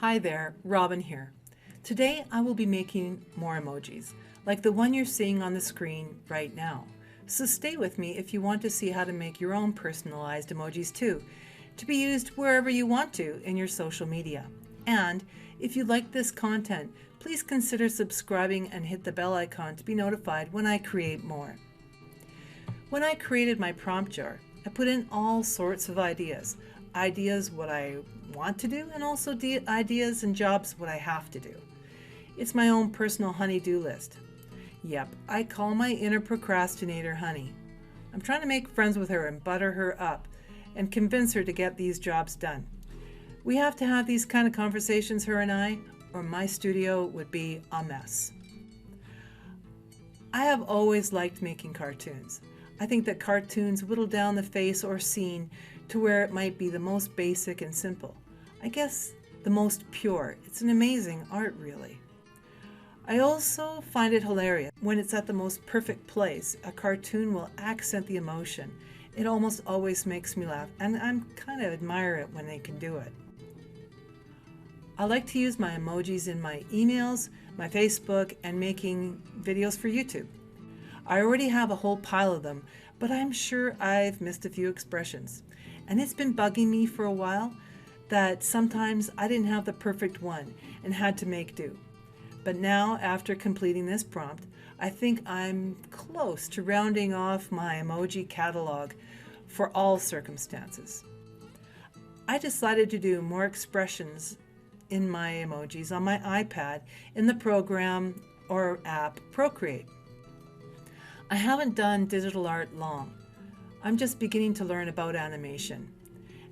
Hi there, Robin here. Today I will be making more emojis, like the one you're seeing on the screen right now. So stay with me if you want to see how to make your own personalized emojis too, to be used wherever you want to in your social media. And if you like this content, please consider subscribing and hit the bell icon to be notified when I create more. When I created my prompt jar, I put in all sorts of ideas what I want to do, and also ideas and jobs what I have to do. It's my own personal honey-do list. Yep, I call my inner procrastinator Honey. I'm trying to make friends with her and butter her up and convince her to get these jobs done. We have to have these kind of conversations, her and I, or my studio would be a mess. I have always liked making cartoons. I think that cartoons whittle down the face or scene to where it might be the most basic and simple. I guess the most pure. It's an amazing art, really. I also find it hilarious when it's at the most perfect place. A cartoon will accent the emotion. It almost always makes me laugh, and I kind of admire it when they can do it. I like to use my emojis in my emails, my Facebook, and making videos for YouTube. I already have a whole pile of them, but I'm sure I've missed a few expressions. And it's been bugging me for a while that sometimes I didn't have the perfect one and had to make do. But now, after completing this prompt, I think I'm close to rounding off my emoji catalog for all circumstances. I decided to do more expressions in my emojis on my iPad in the program or app Procreate. I haven't done digital art long. I'm just beginning to learn about animation.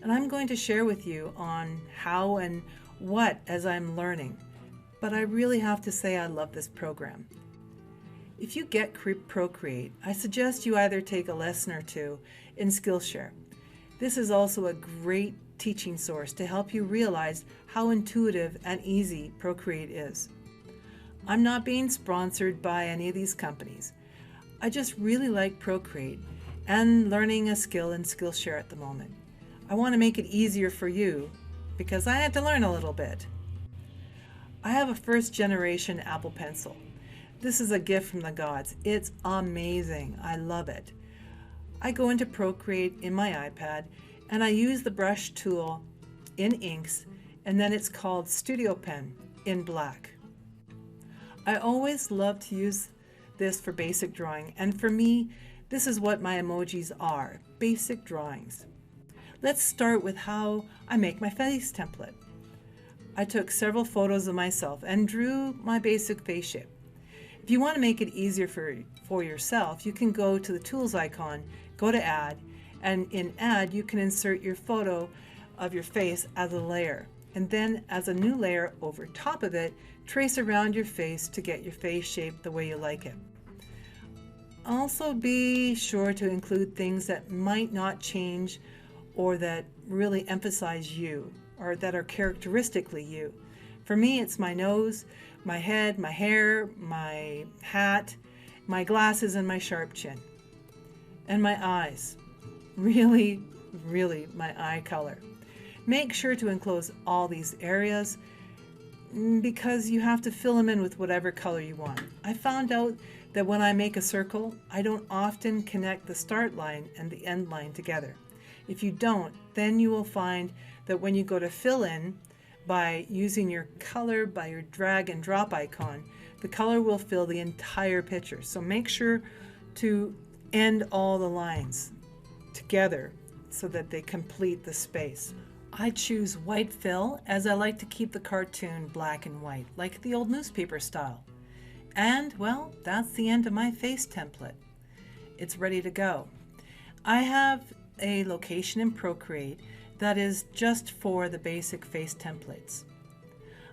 And I'm going to share with you on how and what as I'm learning. But I really have to say I love this program. If you get Procreate, I suggest you either take a lesson or two in Skillshare. This is also a great teaching source to help you realize how intuitive and easy Procreate is. I'm not being sponsored by any of these companies. I just really like Procreate and learning a skill in Skillshare at the moment. I want to make it easier for you because I had to learn a little bit. I have a first generation Apple Pencil. This is a gift from the gods. It's amazing. I love it. I go into Procreate in my iPad and I use the brush tool in inks, and then it's called Studio Pen in black. I always love to use this for basic drawing, and for me, this is what my emojis are, basic drawings. Let's start with how I make my face template. I took several photos of myself and drew my basic face shape. If you want to make it easier for yourself, you can go to the tools icon, go to add, and in add you can insert your photo of your face as a layer, and then as a new layer over top of it, trace around your face to get your face shaped the way you like it. Also be sure to include things that might not change or that really emphasize you or that are characteristically you. For me, it's my nose, my head, my hair, my hat, my glasses, and my sharp chin. And my eyes. Really, really my eye color. Make sure to enclose all these areas because you have to fill them in with whatever color you want. I found out that when I make a circle, I don't often connect the start line and the end line together. If you don't, then you will find that when you go to fill in by using your color by your drag and drop icon, the color will fill the entire picture. So make sure to end all the lines together so that they complete the space. I choose white fill as I like to keep the cartoon black and white, like the old newspaper style. And, well, that's the end of my face template. It's ready to go. I have a location in Procreate that is just for the basic face templates.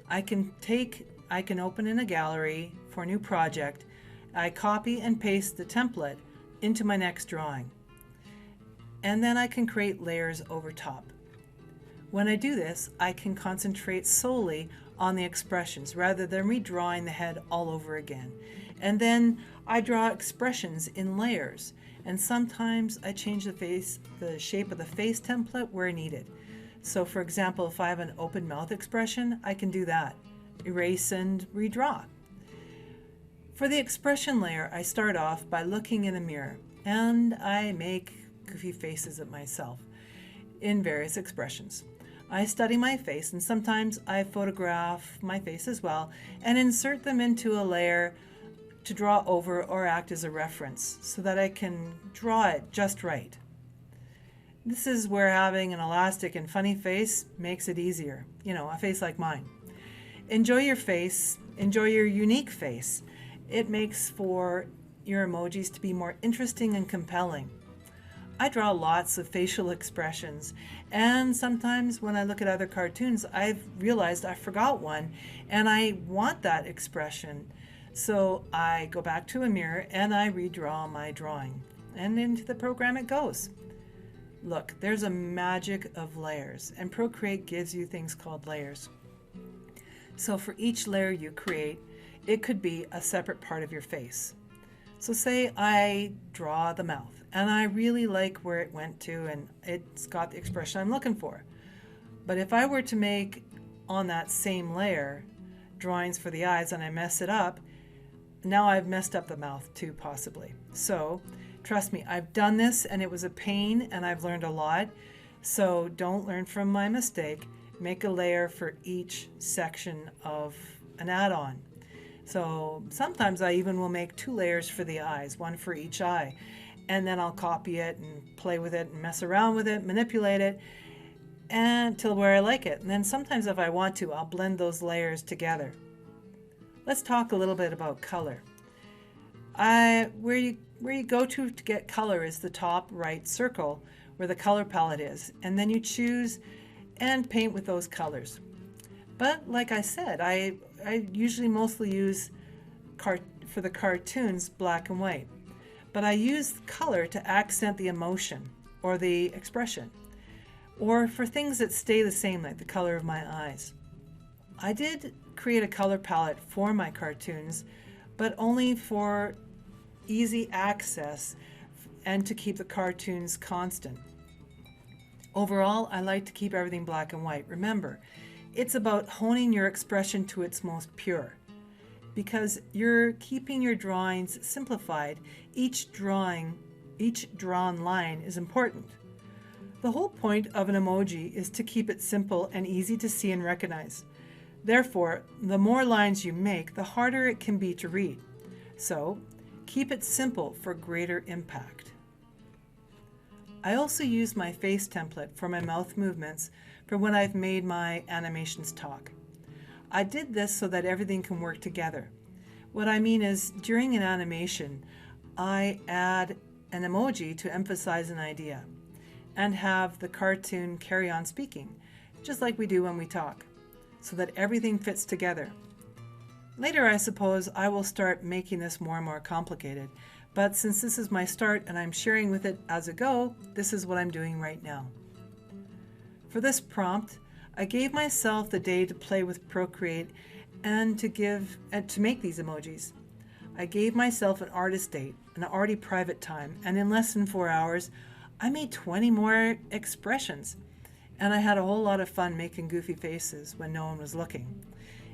I can open in a gallery for a new project. I copy and paste the template into my next drawing. And then I can create layers over top. When I do this, I can concentrate solely on the expressions rather than redrawing the head all over again. And then I draw expressions in layers, and sometimes I change the shape of the face template where needed. So for example, if I have an open mouth expression, I can do that. Erase and redraw. For the expression layer, I start off by looking in a mirror and I make goofy faces at myself in various expressions. I study my face and sometimes I photograph my face as well and insert them into a layer to draw over or act as a reference so that I can draw it just right. This is where having an elastic and funny face makes it easier. You know, a face like mine. Enjoy your face, enjoy your unique face. It makes for your emojis to be more interesting and compelling. I draw lots of facial expressions, and sometimes when I look at other cartoons, I've realized I forgot one and I want that expression. So I go back to a mirror and I redraw my drawing, and into the program it goes. Look, there's a magic of layers, and Procreate gives you things called layers. So for each layer you create, it could be a separate part of your face. So say I draw the mouth, and I really like where it went to, and it's got the expression I'm looking for. But if I were to make on that same layer drawings for the eyes and I mess it up, now I've messed up the mouth too, possibly. So trust me, I've done this and it was a pain and I've learned a lot. So don't learn from my mistake. Make a layer for each section of an add-on. So sometimes I even will make 2 layers for the eyes, one for each eye. And then I'll copy it and play with it and mess around with it, manipulate it until where I like it. And then sometimes if I want to, I'll blend those layers together. Let's talk a little bit about color. Where you go to get color is the top right circle where the color palette is, and then you choose and paint with those colors. But like I said, I usually mostly use for the cartoons black and white, but I use color to accent the emotion or the expression, or for things that stay the same, like the color of my eyes. I did create a color palette for my cartoons, but only for easy access and to keep the cartoons constant. Overall, I like to keep everything black and white. Remember, it's about honing your expression to its most pure, because you're keeping your drawings simplified. Each drawn line is important. The whole point of an emoji is to keep it simple and easy to see and recognize. Therefore, the more lines you make, the harder it can be to read. So, keep it simple for greater impact. I also use my face template for my mouth movements for when I've made my animations talk. I did this so that everything can work together. What I mean is, during an animation, I add an emoji to emphasize an idea and have the cartoon carry on speaking, just like we do when we talk, so that everything fits together. Later, I suppose, I will start making this more and more complicated, but since this is my start and I'm sharing with it as I go, this is what I'm doing right now. For this prompt, I gave myself the day to play with Procreate and to make these emojis. I gave myself an artist date, an already private time, and in less than 4 hours, I made 20 more expressions. And I had a whole lot of fun making goofy faces when no one was looking.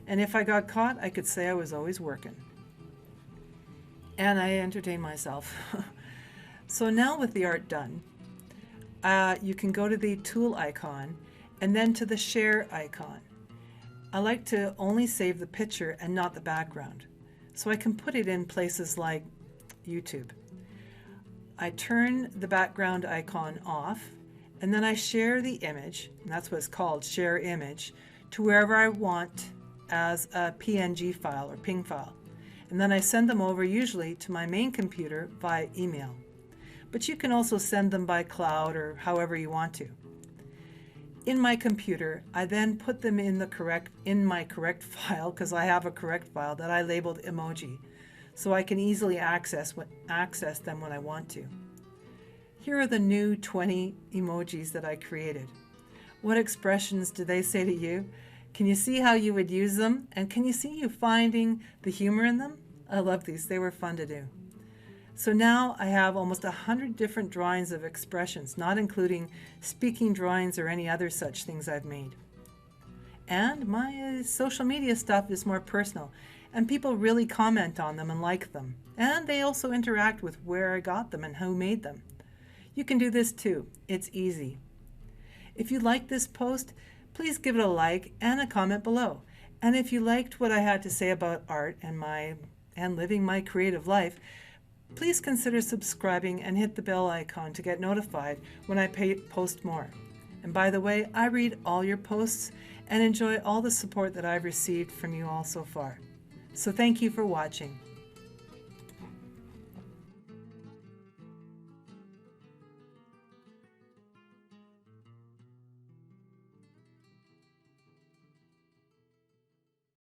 And if I got caught, I could say I was always working. And I entertained myself. So now with the art done, you can go to the tool icon and then to the share icon. I like to only save the picture and not the background, so I can put it in places like YouTube. I turn the background icon off, and then I share the image, and that's what it's called, share image, to wherever I want as a PNG file or PNG file. And then I send them over usually to my main computer via email. But you can also send them by cloud or however you want to. In my computer, I then put them in my correct file, because I have a correct file that I labeled emoji, so I can easily access them when I want to. Here are the new 20 emojis that I created. What expressions do they say to you? Can you see how you would use them? And can you see you finding the humor in them? I love these. They were fun to do. So now I have almost 100 different drawings of expressions, not including speaking drawings or any other such things I've made. And my social media stuff is more personal, and people really comment on them and like them. And they also interact with where I got them and who made them. You can do this too. It's easy. If you liked this post, please give it a like and a comment below. And if you liked what I had to say about art and living my creative life, please consider subscribing and hit the bell icon to get notified when I post more. And by the way, I read all your posts and enjoy all the support that I've received from you all so far. So thank you for watching.